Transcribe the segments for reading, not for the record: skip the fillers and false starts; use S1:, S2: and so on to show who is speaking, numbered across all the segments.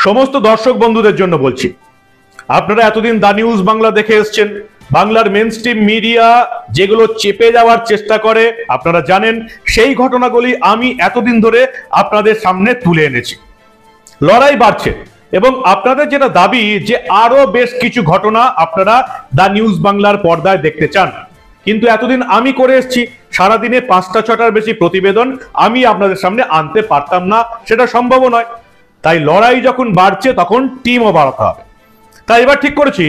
S1: সমস্ত দর্শক বন্ধুদের জন্য বলছি, আপনারা এতদিন দা নিউজ বাংলা দেখে এসছেন। বাংলার মেইনস্ট্রিম মিডিয়া যেগুলো চেপে যাওয়ার চেষ্টা করে আপনারা জানেন, সেই ঘটনাগুলি আমি এতদিন ধরে আপনাদের সামনে তুলে এনেছি। লড়াই বাড়ছে এবং আপনাদের যেটা দাবি যে আরো বেশ কিছু ঘটনা আপনারা দা নিউজ বাংলার পর্দায় দেখতে চান, কিন্তু এতদিন আমি করে এসেছি সারাদিনে 5টা-6টার বেশি প্রতিবেদন আমি আপনাদের সামনে আনতে পারতাম না, সেটা সম্ভব নয়। তাই লড়াই যখন বাড়ছে তখন টিমও বাড়াতে হবে। তাই এবার ঠিক করেছি,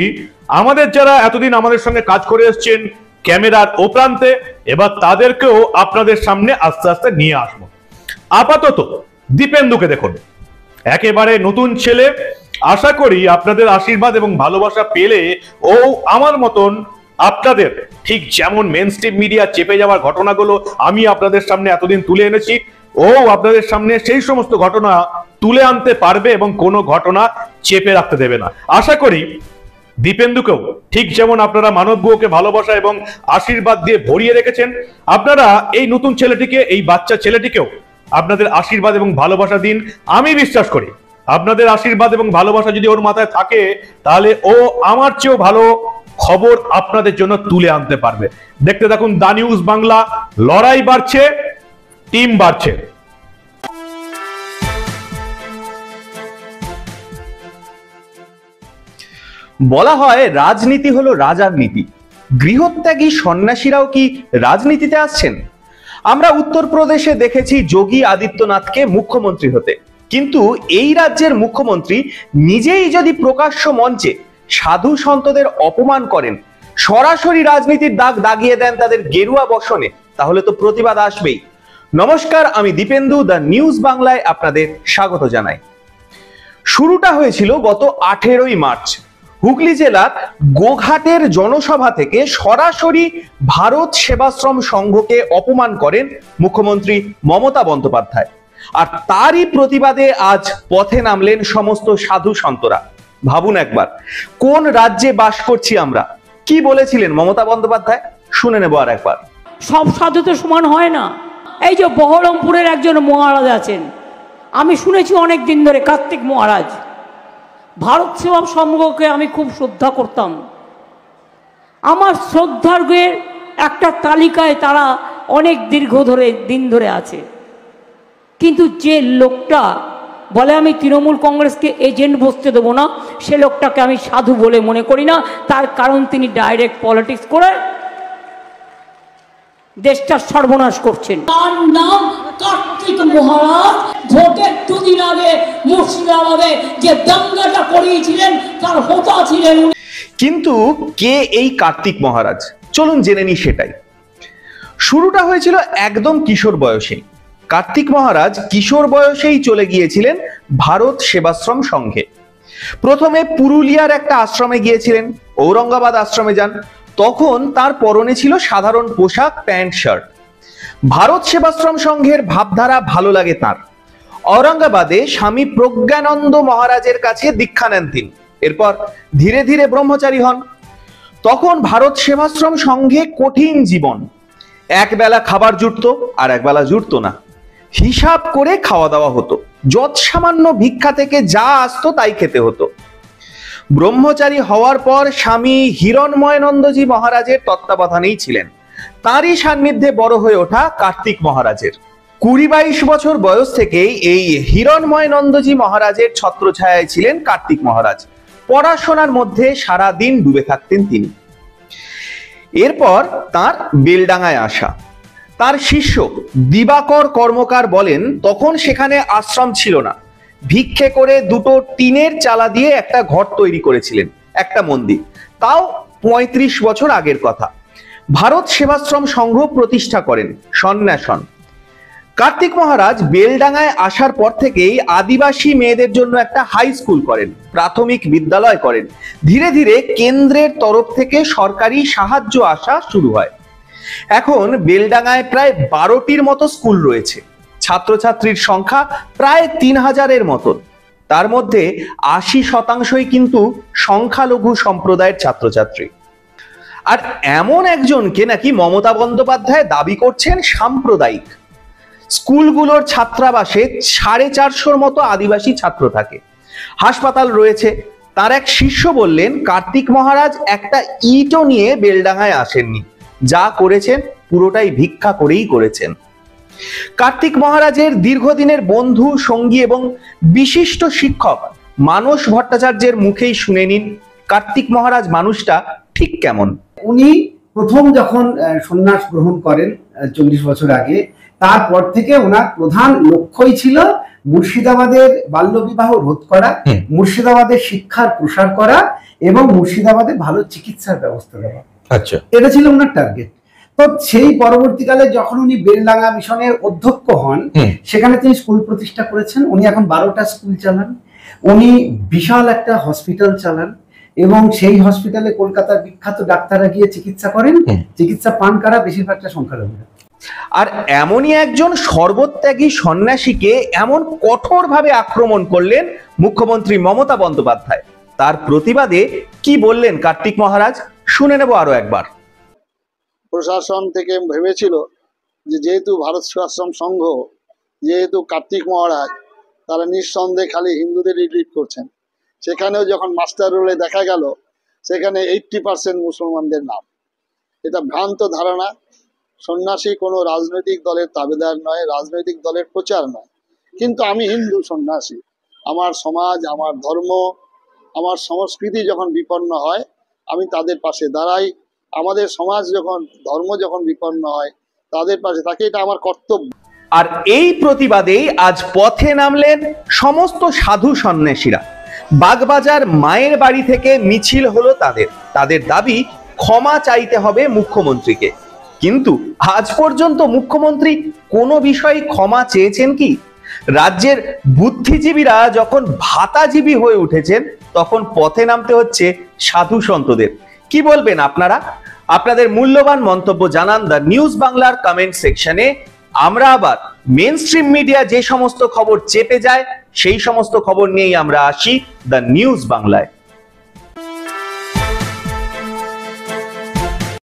S1: আমাদের যারা এতদিন আমাদের সঙ্গে কাজ করে এসছেন ক্যামেরার ও প্রান্তে, এবার তাদেরকেও আপনাদের সামনে আস্তে আস্তে নিয়ে আসবো। আপাতত দীপেন্দুকে দেখুন, একেবারে নতুন ছেলে। আশা করি আপনাদের আশীর্বাদ এবং ভালোবাসা পেলে ও আমার মতন আপনাদের ঠিক যেমন মেইনস্ট্রিম মিডিয়া চেপে যাওয়ার ঘটনাগুলো আমি আপনাদের সামনে এতদিন তুলে এনেছি, ও আপনাদের সামনে সেই সমস্ত ঘটনা তুলে আনতে পারবে এবং কোনো ঘটনা চেপে রাখতে দেবে না। আশা করি দীপেন্দুকেও ঠিক যেমন আপনারা মানবগুহকে ভালোবাসা এবং আশীর্বাদ দিয়ে ভরিয়ে রেখেছেন, আপনারা এই নতুন ছেলেটিকে, এই বাচ্চা ছেলেটিকেও আপনাদের আশীর্বাদ এবং ভালোবাসা দিন। আমি বিশ্বাস করি আপনাদের আশীর্বাদ এবং ভালোবাসা যদি ওর মাথায় থাকে, তাহলে ও আমার চেয়েও ভালো খবর আপনাদের জন্য তুলে আনতে পারবে। দেখতে থাকুন দা নিউজ বাংলা। লড়াই বাড়ছে, টিম বাড়ছে।
S2: বলা হয় রাজনীতি হলো রাজার নীতি। গৃহত্যাগী সন্ন্যাসীরাও কি রাজনীতিতে আসছেন? আমরা উত্তরপ্রদেশে দেখেছি যোগী আদিত্যনাথকে মুখ্যমন্ত্রী হতে, কিন্তু এই রাজ্যের মুখ্যমন্ত্রী নিজেই যদি প্রকাশ্য মঞ্চে সাধু সন্তদের অপমান করেন, সরাসরি রাজনীতির দাগ দাগিয়ে দেন তাদের গেরুয়া বসনে, তাহলে তো প্রতিবাদ আসবেই। নমস্কার, আমি দীপেন্দু, দা নিউজ বাংলায় আপনাদের স্বাগত জানাই। শুরুটা হয়েছিল গত 18ই মার্চ। হুগলি জেলার গোঘাটের জনসভা থেকে সরাসরি ভারত সেবাশ্রম সংঘকে অপমান করেন মুখ্যমন্ত্রী মমতা বন্দ্যোপাধ্যায়, আর তারই প্রতিবাদে আজ পথে নামলেন সমস্ত সাধু সন্তরা। ভাবুন একবার, কোন রাজ্যে বাস করছি আমরা। কি বলেছিলেন মমতা বন্দ্যোপাধ্যায়, শুনে নেব আর একবার।
S3: সব সাধু তো সমান হয় না। এই যে বহরমপুরের একজন মহারাজ আছেন, আমি শুনেছি অনেক দিন ধরে, কার্তিক মহারাজ। ভারত সেবা সংঘকে আমি খুব শ্রদ্ধা করতাম। আমার শ্রদ্ধার্ঘের একটা তালিকায় তারা অনেক দিন ধরে আছে। কিন্তু যে লোকটা বলে আমি তৃণমূল কংগ্রেসকে এজেন্ট বসতে দেবো না, সে লোকটাকে আমি সাধু বলে মনে করি না। তার কারণ তিনি ডাইরেক্ট পলিটিক্স করে দেশটা সর্বনাশ করছেন। তার নাম কার্তিক মহারাজ। ভোটের 2 দিন আগে মুর্শিদাবাদে যে দাঙ্গাটা করিয়েছিলেন তার হোতা ছিলেন।
S2: কিন্তু কে এই কার্তিক মহারাজ, চলুন জেনে নিই সেটাই। শুরুটা হয়েছিল একদম কিশোর বয়সেই। কার্তিক মহারাজ কিশোর বয়সেই চলে গিয়েছিলেন ভারত সেবাশ্রম সংঘে। প্রথমে পুরুলিয়ার একটা আশ্রমে গিয়েছিলেন, ঔরঙ্গাবাদ আশ্রমে যান। তখন তার পরনে ছিল সাধারণ পোশাক, প্যান্ট শার্ট। ভারত সেবাশ্রম সংঘের ভাবধারা ভালো লাগে তার। ঔরঙ্গাবাদে স্বামী প্রজ্ঞানন্দ মহারাজের কাছে দীক্ষা নেন তিনি। এরপর ধীরে ধীরে ব্রহ্মচারী হন। তখন ভারত সেবাশ্রম সংঘে কঠিন জীবন। একবেলা খাবার জুটতো আর একবেলা জুটতো না। হিসাব করে খাওয়া দাওয়া হতো। যৎ সামান্য ভিক্ষা থেকে যা আসতো তাই খেতে হতো। ব্রহ্মচারী হওয়ার পর স্বামী হিরণময়ানন্দজি মহারাজের তত্ত্বাবধানেই ছিলেন। তারই সান্নিধ্যে বড় হয়ে ওঠা কার্তিক মহারাজের 20-22 বছর বয়স থেকেই এই হিরণময়ানন্দজি মহারাজের ছত্রছায়ায় ছিলেন কার্তিক মহারাজ। পড়াশোনার মধ্যে সারা দিন ডুবে থাকতেন তিনি। এরপর তার বেলডাঙ্গায় আসা। তার শিষ্য দিবাকর কর্মকার বলেন, তখন সেখানে আশ্রম ছিল না। ভিক্ষে করে 2টো টিনের চালা দিয়ে একটা ঘর তৈরি করেছিলেন, একটা মন্দির। তাও 35 বছর আগের কথা। ভারত সেবাশ্রম সংঘ প্রতিষ্ঠা করেন, সন্ন্যাসন। কার্তিক মহারাজ বেলডাঙ্গায় আসার পর থেকেই আদিবাসী মেয়েদের জন্য একটা হাই স্কুল করেন, প্রাথমিক বিদ্যালয় করেন। ধীরে ধীরে কেন্দ্রের তরফ থেকে সরকারি সাহায্য আসা শুরু হয়। এখন বেলডাঙ্গায় প্রায় 12টির মতো স্কুল রয়েছে। ছাত্রছাত্রীর সংখ্যা প্রায় 3000-এর মতন। তার মধ্যে 80% কিন্তু সংখ্যালঘু সম্প্রদায়ের ছাত্রছাত্রী। আর এমন একজনকে নাকি মমতা বন্দ্যোপাধ্যায় দাবি করছেন সাম্প্রদায়িক। স্কুলগুলোর ছাত্রাবাসে 450-র মতো আদিবাসী ছাত্র থাকে। হাসপাতাল রয়েছে। তার এক শিষ্য বললেন কার্তিক মহারাজ একটা ইটও নিয়ে বেলডাঙায় আসেননি, যা করেছেন পুরোটাই ভিক্ষা করেই করেছেন। কার্তিক মহারাজের দীর্ঘদিনের বন্ধু, সঙ্গী এবং বিশিষ্ট শিক্ষক মানস ভট্টাচার্যের মুখেই শুনে নিন কার্তিক মহারাজ মানুষটা ঠিক কেমন।
S4: উনি প্রথম যখন সন্ন্যাস গ্রহণ করেন 40 বছর আগে, তারপর থেকে ওনার প্রধান লক্ষ্যই ছিল মুর্শিদাবাদের বাল্যবিবাহ রোধ করা, মুর্শিদাবাদের শিক্ষার প্রসার করা এবং মুর্শিদাবাদে ভালো চিকিৎসার ব্যবস্থা দেওয়া।
S1: আচ্ছা,
S4: এটা ছিল ওনার টার্গেট। তো সেই পরবর্তীকালে যখন উনি বেলডাঙ্গা মিশনের অধ্যক্ষ হন, সেখানে তিনি স্কুল প্রতিষ্ঠা করেছেন। উনি এখন 12টা স্কুল চালান, উনি বিশাল একটা হসপিটাল চালান এবং সেই হসপিটালে কলকাতার বিখ্যাত ডাক্তাররা গিয়ে চিকিৎসা করেন। চিকিৎসা পান কারা? বেশিরভাগটা সংখ্যালঘুরা।
S2: আর এমনই একজন সর্বত্যাগী সন্ন্যাসীকে এমন কঠোরভাবে আক্রমণ করলেন মুখ্যমন্ত্রী মমতা বন্দ্যোপাধ্যায়। তার প্রতিবাদে কি বললেন কার্তিক মহারাজ, শুনে নেব আরো একবার।
S5: প্রশাসন থেকে ভেবেছিল যে যেহেতু ভারত সেবাশ্রম সংঘ, যেহেতু কার্তিক মহারাজ, তারা নিঃসন্দেহে খালি হিন্দুদের লিড করছেন। সেখানেও যখন মাস্টার রোলে দেখা গেল সেখানে 80% মুসলমানদের নাম। এটা ভ্রান্ত ধারণা। সন্ন্যাসী কোনো রাজনৈতিক দলের তাবেদার নয়, রাজনৈতিক দলের প্রচার নয়। কিন্তু আমি হিন্দু সন্ন্যাসী, আমার সমাজ, আমার ধর্ম, আমার সংস্কৃতি যখন বিপন্ন হয় আমি তাদের পাশে দাঁড়াই। আমাদের সমাজ যখন, ধর্ম যখন বিপন্ন হয় তাদের পাশে থাকি, এটা আমার কর্তব্য।
S2: আর এই প্রতিবাদেই আজ পথে নামলেন সমস্ত সাধু সন্ন্যাসীরা। বাগবাজার মায়ের বাড়ি থেকে মিছিল হলো তাদের দাবি ক্ষমা চাইতে হবে মুখ্যমন্ত্রীকে। কিন্তু আজ পর্যন্ত মুখ্যমন্ত্রী কোনো বিষয়ে ক্ষমা চেয়েছেন কি? রাজ্যের বুদ্ধিজীবীরা যখন ভাতাজীবী হয়ে উঠেছেন তখন পথে নামতে হচ্ছে সাধু সন্তদের। কি বলবেন আপনারা? আপনাদের মূল্যবান মন্তব্য জানান দ্য নিউজ বাংলার কমেন্ট সেকশনে। আমরা আবার মেন স্ট্রিম মিডিয়া যে সমস্ত খবর চেপে যায় সেই সমস্ত খবর নিয়েই আমরা আসি দ্য নিউজ বাংলায়।